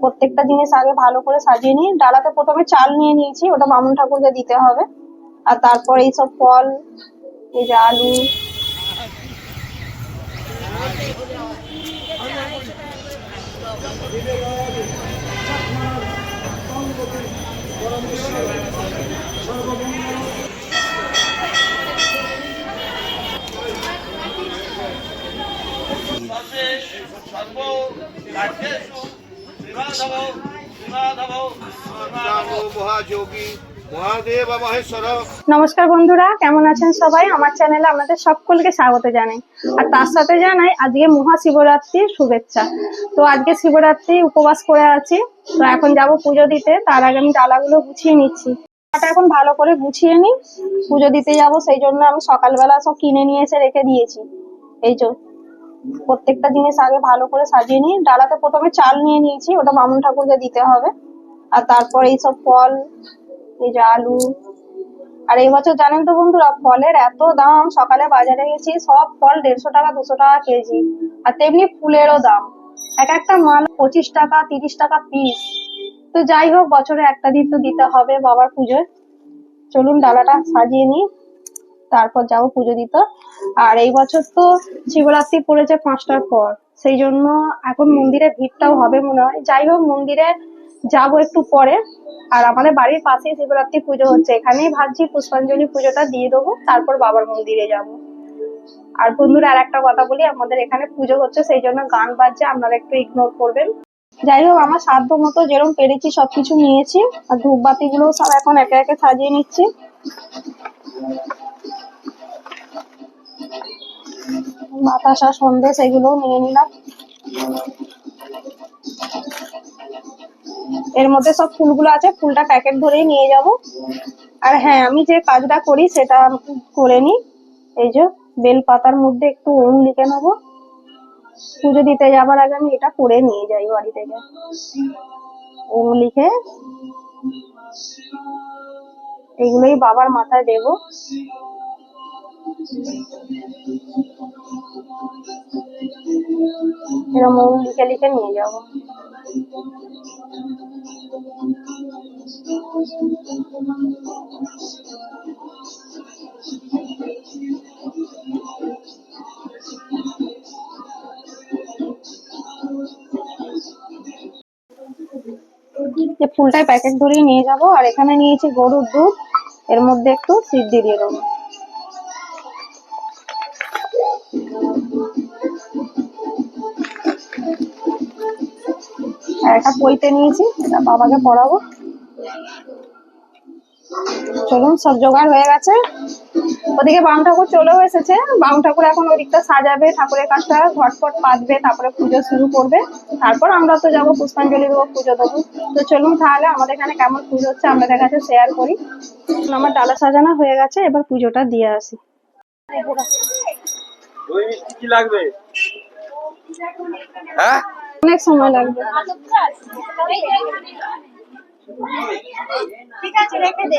প্রত্যেকটা জিনিস আগে ভালো করে সাজিয়ে নিই। ডালাতে প্রথমে চাল নিয়ে নিয়েছি, ওটা বামুন ঠাকুরকে দিতে হবে। আর তারপর এইসব ফল, এই যে আলু, নমস্কার বন্ধুরা, কেমন আছেন সবাই? আমার চ্যানেলে আপনাদের সকলকে স্বাগত জানাই। আর তার সাথে জানাই আজকে মহাশিবরাত্রির শুভেচ্ছা। তো আজকে শিবরাত্রি উপবাস করে আছি, তো এখন যাব পুজো দিতে। তার আগে আমি ডালাগুলো গুছিয়ে নিচ্ছি। এখন ভালো করে গুছিয়ে নিই, পুজো দিতে যাব। সেই জন্য আমি সকালবেলা সব কিনে নিয়ে এসে রেখে দিয়েছি। এই যে প্রত্যেকটা জিনিস আগে ভালো করে সাজিয়ে নিই। ডালাতে প্রথমে চাল নিয়ে নিয়েছি, ওটা বামুন ঠাকুরকে দিতে হবে। আর তারপর এইসব ফল, এই যে আলু। আর এই বছর জানেন তো বন্ধুরা, ফলের এত দাম। সকালে বাজারে গেছি, সব ফল 150 টাকা 200 টাকা কেজি। আর তেমনি ফুলেরও দাম, এক একটা মাল 25 টাকা 30 টাকা পিস। তো যাই হোক, বছরে একটা দিন তো দিতে হবে বাবার পুজোয়। চলুন ডালাটা সাজিয়ে নিই, তারপর যাবো পুজো দিতে। আর এই বছর তো শিবরাত্রি পড়েছে 5টার পর, সেই জন্য এখন মন্দিরে ভিড়টাও হবে মনে হয়। যাই হোক, মন্দিরে যাবো একটু পরে। আর আমাদের বাড়ির পাশেই শিবরাত্রি পুজো হচ্ছে, এখানেই ভাবছি পুষ্পাঞ্জলি পুজোটা দিয়ে দেবো, তারপর বাবার মন্দিরে যাব। আর বন্ধুরা, আর একটা কথা বলি, আমাদের এখানে পুজো হচ্ছে, সেই জন্য গান বাজছে, আপনারা একটু ইগনোর করবেন। যাই হোক, আমার সাধ্য মতো যেরকম পেরেছি সবকিছু নিয়েছি। আর ধূপবাতি গুলো সব এখন একে একে সাজিয়ে নিচ্ছি। বাতাসা সন্দেশ এগুলোও নিয়ে নিলাম। এর মধ্যে সব ফুলগুলো আছে, ফুলটা প্যাকেট ধরেই নিয়ে যাব। আর হ্যাঁ, আমি যে কাজটা করি সেটা করে নি। এই যে বেল পাতার মধ্যে একটু ওম লিখে নেবো। পুজো দিতে যাবার আগে আমি এটা করে নিয়ে যাই বাড়ি থেকে। ওম লিখে এগুলোই বাবার মাথায় দেব। এরকম ওম লিখে লিখে নিয়ে যাবো। ফুলটাই প্যাকেট ধরেই নিয়ে যাব। আর এখানে নিয়েছি গরুর দুধ, এর মধ্যে একটু সিদ্ধি দিয়ে দেবো। আর একটা পইতে নিয়েছি, এটা বাবাকে পড়াবো। চলুন, সব জোগাড় হয়ে গেছে। ওদিকে বাম ঠাকুর চলেও এসেছে। বাম ঠাকুর এখন ওদিকটা সাজাবে, ঠাকুরের কাজটা ঝটপট পাতবে, তারপরে পুজো শুরু করবে। তারপর আমরা তো যাবো পুষ্পাঞ্জলি দেবো, পুজো দেবো। তো চলুন তাহলে আমাদের এখানে কেমন পুজো হচ্ছে আপনাদের কাছে শেয়ার করি। আমার ডালা সাজানো হয়ে গেছে, এবার পুজোটা দিয়ে আসি। কি লাগবে? হ্যাঁ, অনেক সময় লাগবে। ঠিক আছে, রেখে দে।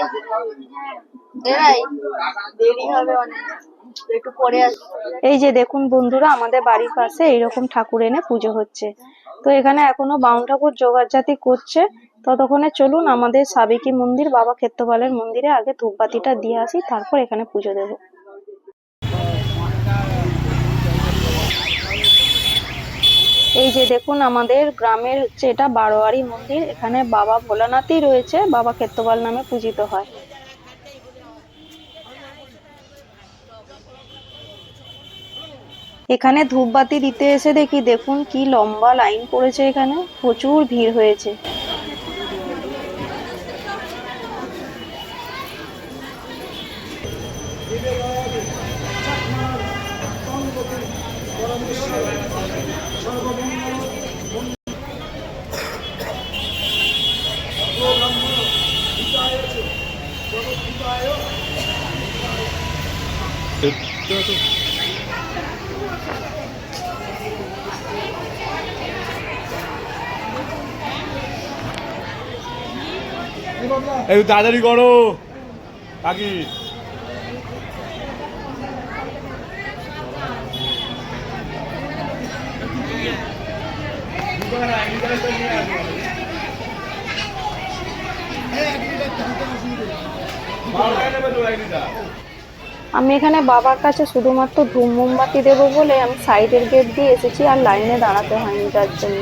এই যে দেখুন বন্ধুরা, আমাদের বাড়ির পাশে এইরকম ঠাকুর এনে পুজো হচ্ছে। তো এখানে এখনো বাউন ঠাকুর জোগাড়জাতি করছে। ততক্ষণে চলুন আমাদের সাবেকি মন্দির বাবা ক্ষেত্রপালের মন্দিরে আগে ধূপবাতিটা দিয়ে আসি, তারপর এখানে পুজো দেব। এই যে দেখুন, আমাদের গ্রামের হচ্ছে এটা বারোয়ারি মন্দির। এখানে বাবা ভোলানাথই রয়েছে, বাবা ক্ষেত্রপাল নামে পূজিত হয়। এখানে ধূপবাতি দিতে এসে দেখি, দেখুন কি লম্বা লাইন পড়েছে, এখানে প্রচুর ভিড় হয়েছে। একটু তাড়াতাড়ি করো কাকি। আমি এখানে বাবার কাছে শুধুমাত্র ধূপ মোমবাতি দেবো বলে আমি সাইডের গেট দিয়ে এসেছি, আর লাইনে দাঁড়াতে হয়নি যার জন্য।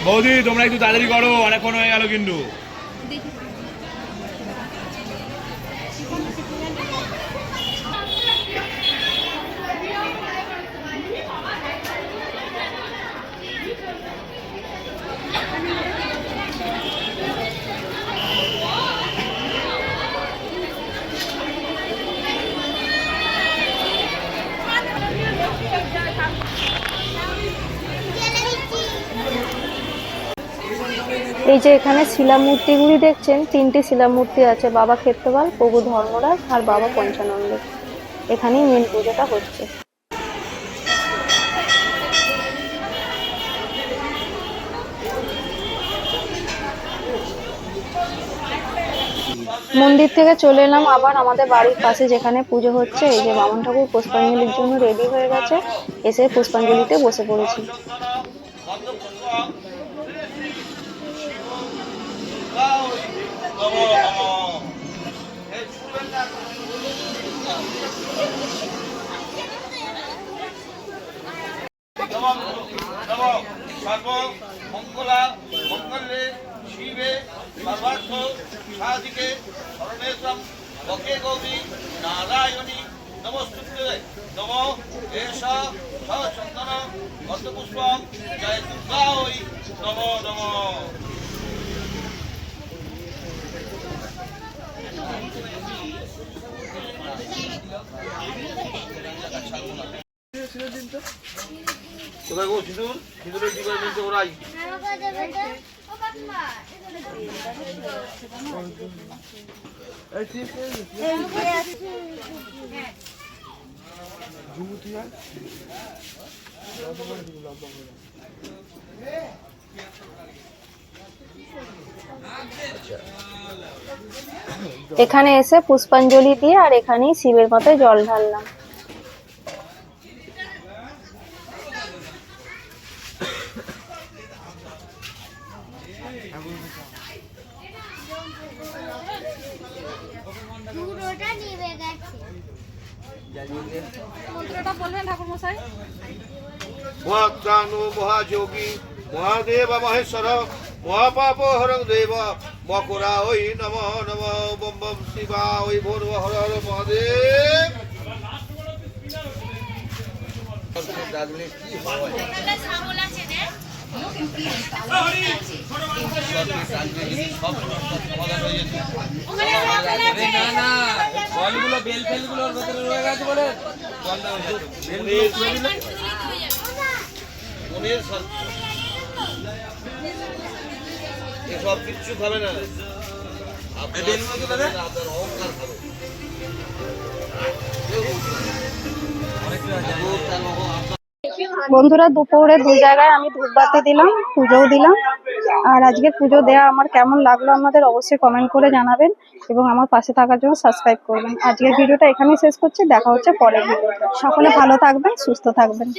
বৌদি তোমরা একটু তাড়াতাড়ি করো, অনেকক্ষণ হয়ে গেল কিন্তু। এই যে এখানে শিলামূর্তিগুলি দেখছেন, 3টি শিলামূর্তি আছে, বাবা ক্ষেত্রপাল, প্রভু ধর্মরাজ আর বাবা পঞ্চানন্দ। এখানেই মেন পুজোটা হচ্ছে। মন্দির থেকে চলে এলাম আবার আমাদের বাড়ির পাশে যেখানে পুজো হচ্ছে। এই যে বামন ঠাকুর পুষ্পাঞ্জলির জন্য রেডি হয়ে গেছে, এসে পুষ্পাঞ্জলিতে বসে পড়েছি। মঙ্গলা মঙ্গলে শিবে সর্বার্থ সাধিকে শরণেশ্বরম বকে গৌরী নারায়ণী নমস্তুতে নম এষ সচন্দন পদ্মপুষ্পম জয় দুর্গা ওই নম নম। কোথায় গো সিঁদুর? সিঁদুরের ডিপার্টমেন্টে ওরাই। এখানে এসে পুষ্পাঞ্জলি দিয়ে আর এখানেই শিবের মাথায় জল ঢাললাম। মহাত্রাণু মহাযোগী মহাদেব মহেশ্বর মহাপাপ হরং দেব মকরা ওই নম নম বম বম শিবা ওই ভোর হর হর মহাদেব। সব কিচ্ছু খাবে না, আপনার অহংকার খাবে। বন্ধুরা, দুপুরে 2 জায়গায় আমি ধূপবাতি দিলাম, পুজোও দিলাম। আর আজকে পুজো দেয়া আমার কেমন লাগলো আমাদের অবশ্যই কমেন্ট করে জানাবেন, এবং আমার পাশে থাকার জন্য সাবস্ক্রাইব করবেন। আজকের ভিডিওটা এখানেই শেষ করছি, দেখা হচ্ছে পরের ভিডিওতে। সকলে ভালো থাকবেন, সুস্থ থাকবেন।